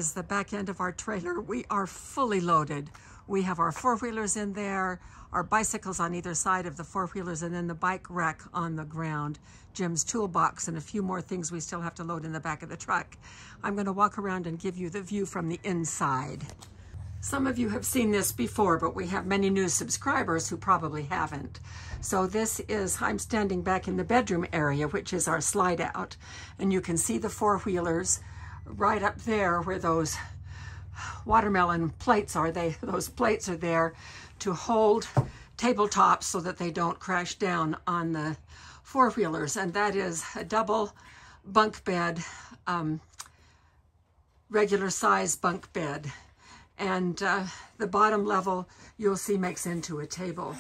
is the back end of our trailer. We are fully loaded. We have our four-wheelers in there, our bicycles on either side of the four-wheelers, and then the bike rack on the ground, Jim's toolbox, and a few more things we still have to load in the back of the truck. I'm going to walk around and give you the view from the inside. Some of you have seen this before, but we have many new subscribers who probably haven't. So this is, I'm standing back in the bedroom area, which is our slide out, and you can see the four-wheelers right up there where those watermelon plates are. Those plates are there to hold tabletops so that they don't crash down on the four-wheelers, and that is a double bunk bed, regular size bunk bed. And the bottom level, you'll see, makes into a table.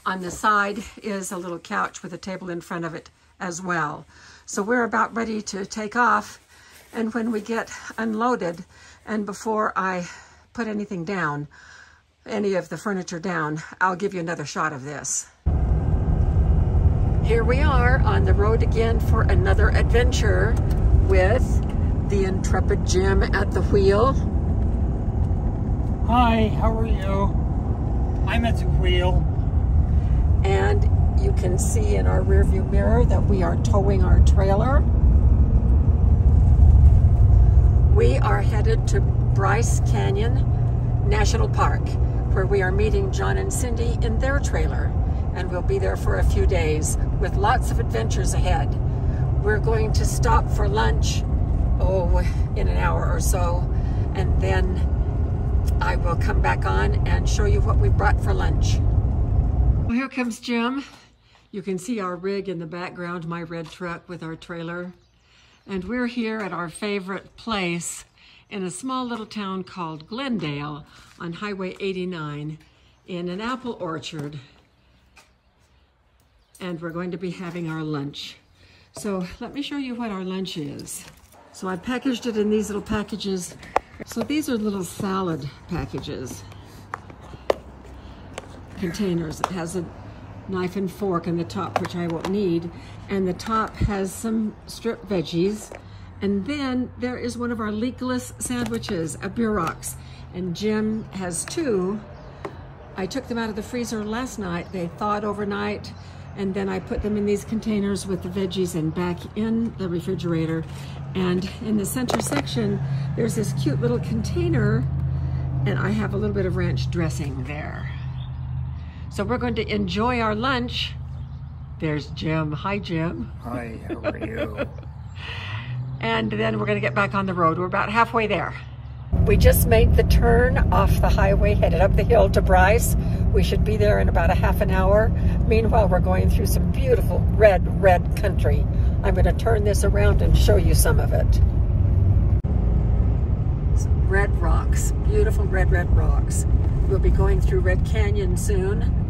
On the side is a little couch with a table in front of it as well. So we're about ready to take off. And when we get unloaded, and before I put anything down, any of the furniture down, I'll give you another shot of this. Here we are on the road again for another adventure with the intrepid Jim at the wheel. Hi, how are you? I'm at the wheel. And you can see in our rearview mirror that we are towing our trailer. We are headed to Bryce Canyon National Park, where we are meeting John and Cindy in their trailer. And we'll be there for a few days with lots of adventures ahead. We're going to stop for lunch, in an hour or so, and then I will come back on and show you what we brought for lunch. Well, here comes Jim. You can see our rig in the background, my red truck with our trailer. And we're here at our favorite place in a small little town called Glendale on Highway 89 in an apple orchard. And we're going to be having our lunch. So let me show you what our lunch is. So I packaged it in these little packages. So these are little salad packages, containers. It has a knife and fork in the top, which I won't need, and the top has some strip veggies, and then there is one of our leakless sandwiches, a beer rocks, and Jim has two. I took them out of the freezer last night. They thawed overnight, and then I put them in these containers with the veggies and back in the refrigerator. And in the center section, there's this cute little container, and I have a little bit of ranch dressing there. So we're going to enjoy our lunch. There's Jim. Hi, Jim. Hi, how are you? And then we're going to get back on the road. We're about halfway there. We just made the turn off the highway, headed up the hill to Bryce. We should be there in about a half an hour. Meanwhile, we're going through some beautiful red country. I'm going to turn this around and show you some of it. Some red rocks, beautiful red rocks. We'll be going through Red Canyon soon.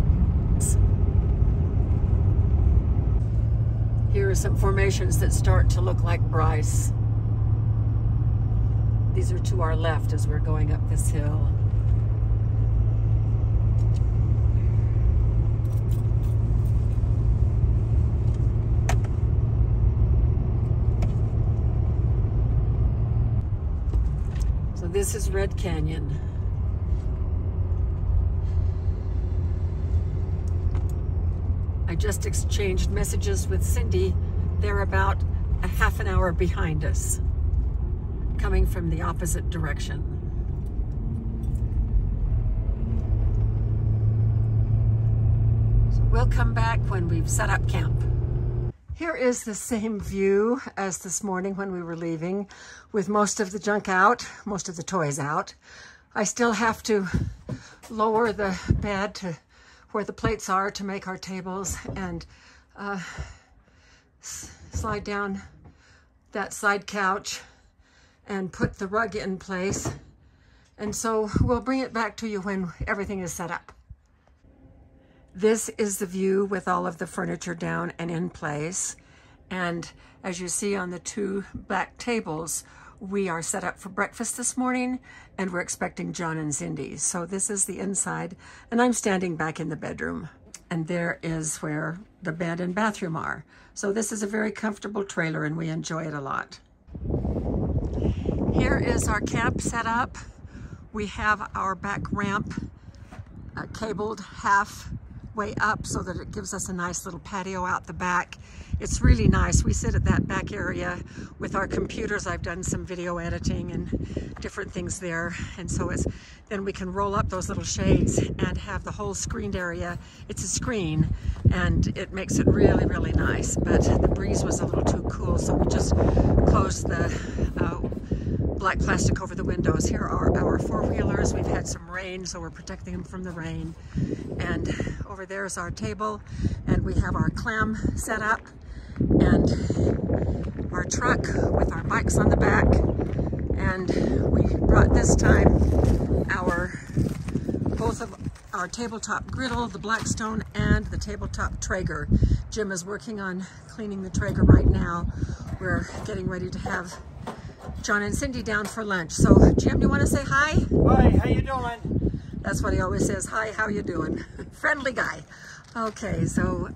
Here are some formations that start to look like Bryce. These are to our left as we're going up this hill. So this is Red Canyon. I just exchanged messages with Cindy. They're about a half an hour behind us, coming from the opposite direction. So we'll come back when we've set up camp. Here is the same view as this morning when we were leaving, with most of the junk out, most of the toys out. I still have to lower the bed to where the plates are to make our tables, and slide down that side couch and put the rug in place. And so we'll bring it back to you when everything is set up. This is the view with all of the furniture down and in place. And as you see on the two back tables, we are set up for breakfast this morning, and we're expecting John and Cindy. So this is the inside, and I'm standing back in the bedroom. And there is where the bed and bathroom are. So this is a very comfortable trailer, and we enjoy it a lot. Here is our camp set up. We have our back ramp cabled halfway up so that it gives us a nice little patio out the back. It's really nice. We sit at that back area with our computers. I've done some video editing and different things there. And so then we can roll up those little shades and have the whole screened area. It's a screen and it makes it really, really nice. But the breeze was a little too cool, so we just closed the black plastic over the windows. Here are our four-wheelers. We've had some rain, so we're protecting them from the rain. And over there is our table, and we have our clam set up, and our truck with our bikes on the back. And we brought this time both of our tabletop griddle, the Blackstone, and the tabletop Traeger. Jim is working on cleaning the Traeger right now. We're getting ready to have John and Cindy down for lunch. So, Jim, you want to say hi? Hi, how you doing? That's what he always says. Hi, how you doing? Friendly guy. Okay, so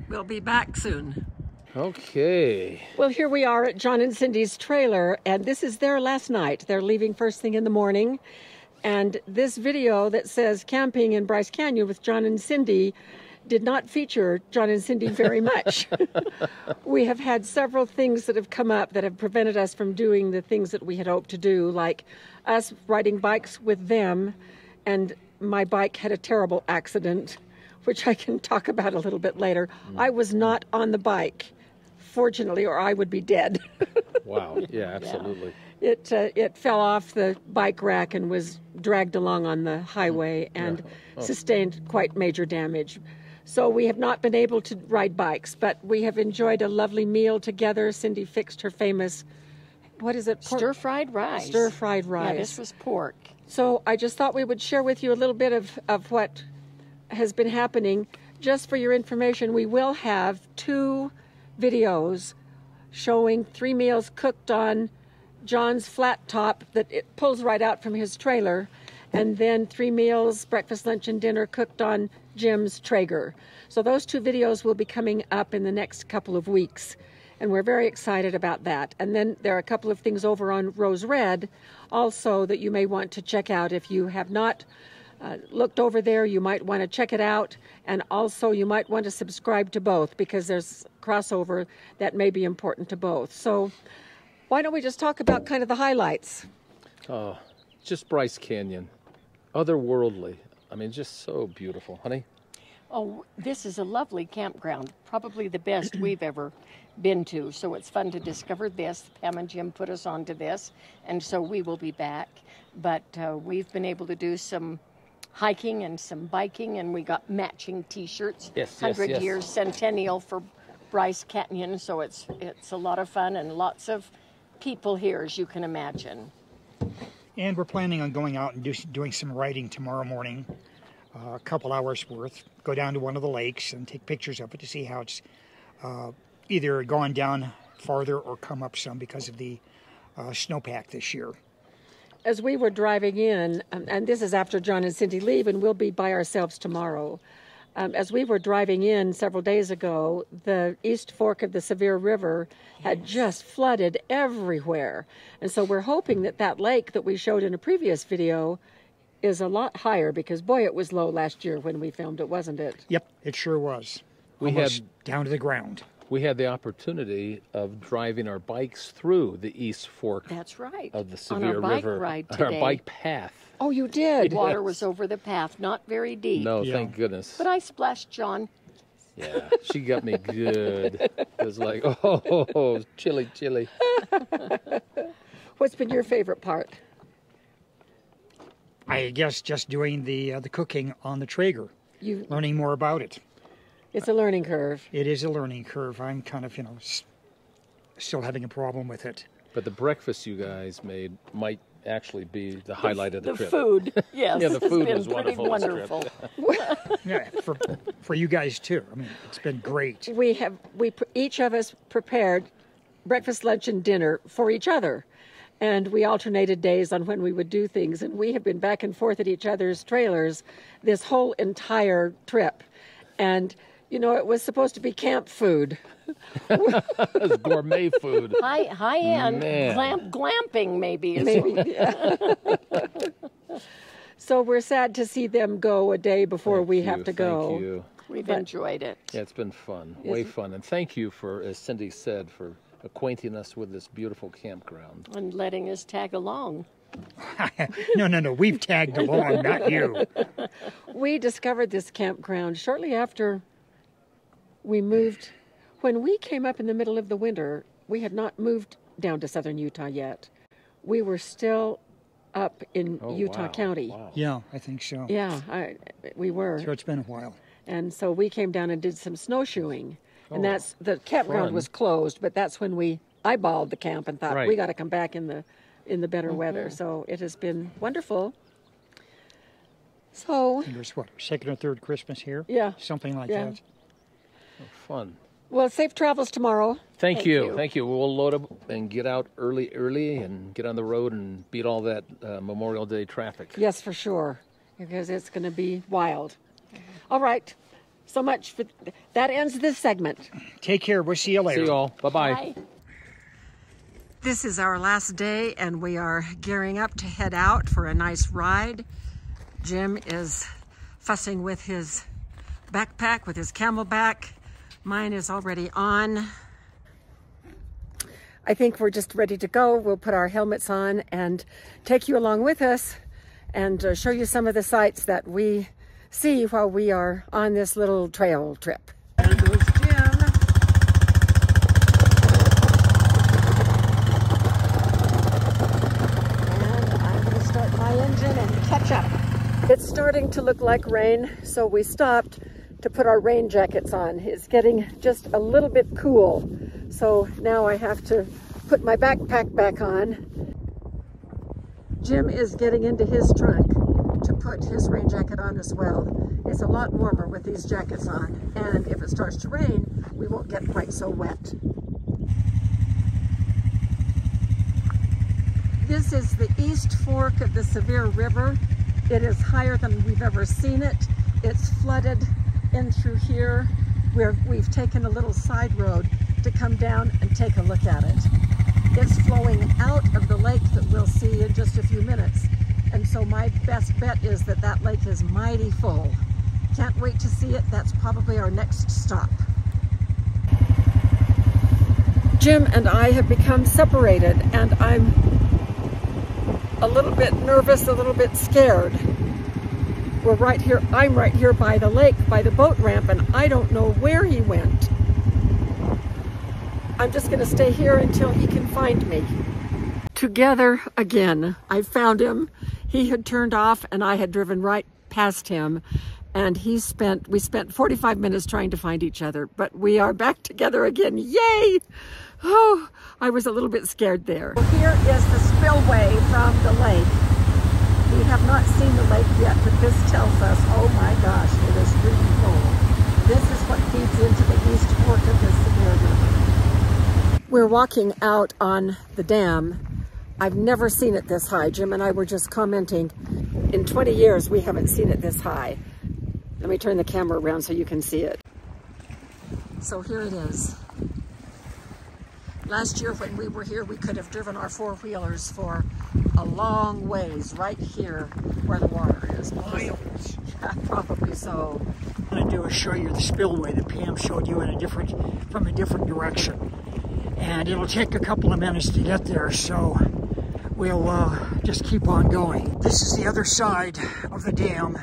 we'll be back soon. Okay. Well, here we are at John and Cindy's trailer, and this is their last night. They're leaving first thing in the morning. And this video that says camping in Bryce Canyon with John and Cindy did not feature John and Cindy very much. We have had several things that have come up that have prevented us from doing the things that we had hoped to do, like us riding bikes with them, and my bike had a terrible accident, which I can talk about a little bit later. I was not on the bike, fortunately, or I would be dead. Wow, yeah, absolutely. It fell off the bike rack and was dragged along on the highway and sustained quite major damage. So we have not been able to ride bikes, but we have enjoyed a lovely meal together. Cindy fixed her famous, what is it? Stir-fried rice. Stir-fried rice. Yeah, this was pork. So I just thought we would share with you a little bit of what has been happening. Just for your information, we will have 2 videos showing 3 meals cooked on John's flat top that it pulls right out from his trailer, and then 3 meals, breakfast, lunch, and dinner cooked on Jim's Traeger. So those 2 videos will be coming up in the next couple of weeks, and we're very excited about that. And then there are a couple of things over on Rose Red also that you may want to check out. If you have not looked over there, you might want to check it out, and also you might want to subscribe to both because there's crossover that may be important to both. So why don't we just talk about kind of the highlights? Just Bryce Canyon. Otherworldly. I mean, just so beautiful. Honey? Oh, this is a lovely campground, probably the best we've ever been to. So it's fun to discover this. Pam and Jim put us onto this, and so we will be back. But we've been able to do some hiking and some biking, and we got matching T-shirts. Yes, 100 years centennial for Bryce Canyon, so it's a lot of fun and lots of people here, as you can imagine. And we're planning on going out and doing some riding tomorrow morning, a couple hours worth. Go down to one of the lakes and take pictures of it to see how it's either gone down farther or come up some because of the snowpack this year. As we were driving in, and this is after John and Cindy leave, and we'll be by ourselves tomorrow. As we were driving in several days ago, the East Fork of the Sevier River had just flooded everywhere. And so we're hoping that that lake that we showed in a previous video is a lot higher, because boy, it was low last year when we filmed it, wasn't it? Yep, it sure was. Almost down to the ground. We had the opportunity of driving our bikes through the East Fork. That's right. Of the on Sevier our bike River. ride On today. our bike path. Oh, you did? Water was over the path, not very deep. No, Yeah. thank goodness. But I splashed John. Yeah, she got me good. It was like, oh, chilly, chilly. What's been your favorite part? I guess just doing the cooking on the Traeger, learning more about it. It's a learning curve. It is a learning curve. I'm kind of, still having a problem with it. But the breakfast you guys made might actually be the highlight of the trip. The food, yes. Yeah, the food it's was been pretty wonderful this trip. Yeah, for you guys too. I mean, it's been great. Each of us prepared breakfast, lunch, and dinner for each other. And we alternated days on when we would do things. And we have been back and forth at each other's trailers this whole entire trip. And, it was supposed to be camp food. It's gourmet food. High end Man. glamping maybe. Maybe. Yeah. So we're sad to see them go a day before we have to go. Thank you. We've enjoyed it. Yeah, it's been fun, way fun. And thank you for, as Cindy said, for acquainting us with this beautiful campground. And letting us tag along. No. We've tagged along, not you. We discovered this campground shortly after we moved. When we came up in the middle of the winter, we had not moved down to southern Utah yet. We were still up in Utah County. Wow. Yeah, I think so. Yeah, we were. So it's been a while. And so we came down and did some snowshoeing. And that's the campground fun. was closed, but that's when we eyeballed the camp and thought we got to come back in the better weather. So it has been wonderful. So It was what, second or third Christmas here? Yeah. Something like Yeah. that. Fun. well, safe travels tomorrow. Thank you. We'll load up and get out early and get on the road and beat all that Memorial Day traffic. Yes, for sure, because it's going to be wild. All right. So much for that ends this segment. Take care. We'll see you later. See you all. Bye-bye. Bye. This is our last day, and we are gearing up to head out for a nice ride. Jim is fussing with his backpack, with his camelback. Mine is already on. I think we're just ready to go. We'll put our helmets on and take you along with us and show you some of the sights that we see while we are on this little trail trip. There goes Jim. And I'm going to start my engine and catch up. It's starting to look like rain, so we stopped to put our rain jackets on. It's getting just a little bit cool, so now I have to put my backpack back on. Jim is getting into his trunk to put his rain jacket on as well. It's a lot warmer with these jackets on, and if it starts to rain, we won't get quite so wet. This is the East Fork of the Sevier River. It is higher than we've ever seen it. It's flooded in through here, where we've taken a little side road to come down and take a look at it. It's flowing out of the lake that we'll see in just a few minutes. And so my best bet is that that lake is mighty full. Can't wait to see it. That's probably our next stop. Jim and I have become separated, and I'm a little bit nervous, a little bit scared. We're right here, I'm right here by the lake, by the boat ramp, and I don't know where he went. I'm just going to stay here until he can find me. Together again. I found him. He had turned off and I had driven right past him, and we spent 45 minutes trying to find each other, but we are back together again. Yay! Oh, I was a little bit scared there. Here is the spillway from the lake. We have not seen the lake yet, but this tells us, oh my gosh, it is really full. This is what feeds into the East Fork of the Sevier River. We're walking out on the dam. I've never seen it this high. Jim and I were just commenting, in 20 years we haven't seen it this high. Let me turn the camera around so you can see it. So here it is. Last year when we were here, we could have driven our four-wheelers for a long ways right here where the water is. Miles. Yeah, probably so. What I'm going to do is show you the spillway that Pam showed you from a different direction. And it'll take a couple of minutes to get there, so we'll just keep on going. This is the other side of the dam,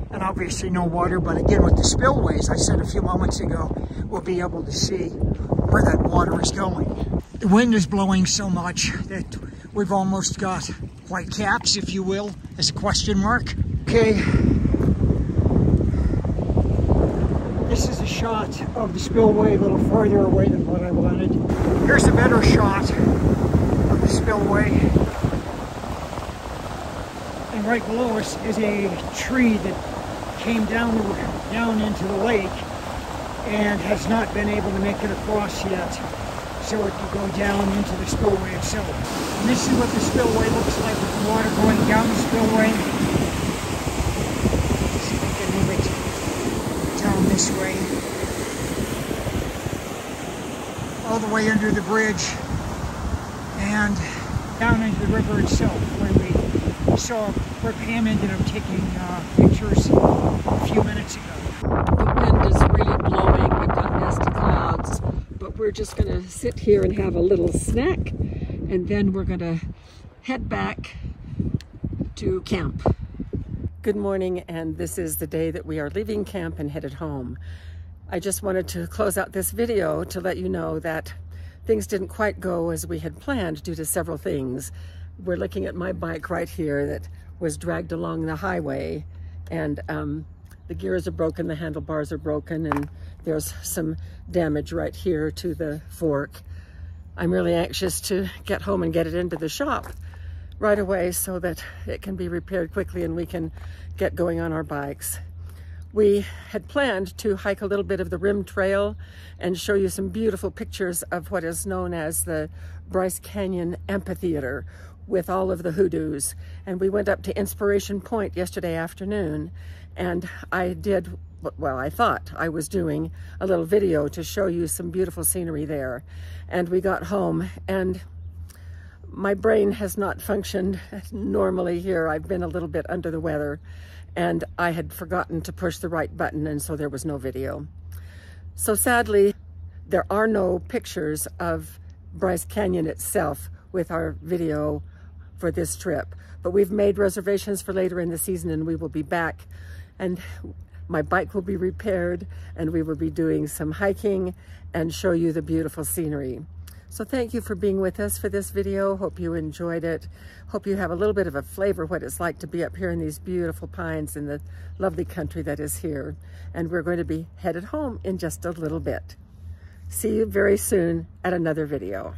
and obviously no water, but again with the spillways, I said a few moments ago, we'll be able to see where that water is going. The wind is blowing so much that we've almost got white caps, if you will, as a question mark. Okay. This is a shot of the spillway a little farther away than what I wanted. Here's a better shot of the spillway. And right below us is a tree that came down into the lake and has not been able to make it across yet, so it can go down into the spillway itself. And this is what the spillway looks like with the water going down the spillway. Let's see if I can move it down this way. all the way under the bridge and down into the river itself, where we saw where Pam ended up taking pictures a few minutes ago. The wind is really blowing. We've got nasty clouds, but we're just going to sit here and have a little snack, and then we're going to head back to camp. Good morning, and this is the day that we are leaving camp and headed home. I just wanted to close out this video to let you know that things didn't quite go as we had planned due to several things. We're looking at my bike right here that was dragged along the highway, and the gears are broken, the handlebars are broken, and there's some damage right here to the fork. I'm really anxious to get home and get it into the shop right away so that it can be repaired quickly and we can get going on our bikes. We had planned to hike a little bit of the Rim Trail and show you some beautiful pictures of what is known as the Bryce Canyon Amphitheater with all of the hoodoos. And we went up to Inspiration Point yesterday afternoon, and I did, well, I thought I was doing a little video to show you some beautiful scenery there. And we got home, and my brain has not functioned normally here. I've been a little bit under the weather, and I had forgotten to push the right button, and so there was no video. So sadly, there are no pictures of Bryce Canyon itself with our video for this trip, but we've made reservations for later in the season, and we will be back, and my bike will be repaired, and we will be doing some hiking and show you the beautiful scenery. So thank you for being with us for this video. Hope you enjoyed it. Hope you have a little bit of a flavor what it's like to be up here in these beautiful pines in the lovely country that is here. And we're going to be headed home in just a little bit. See you very soon at another video.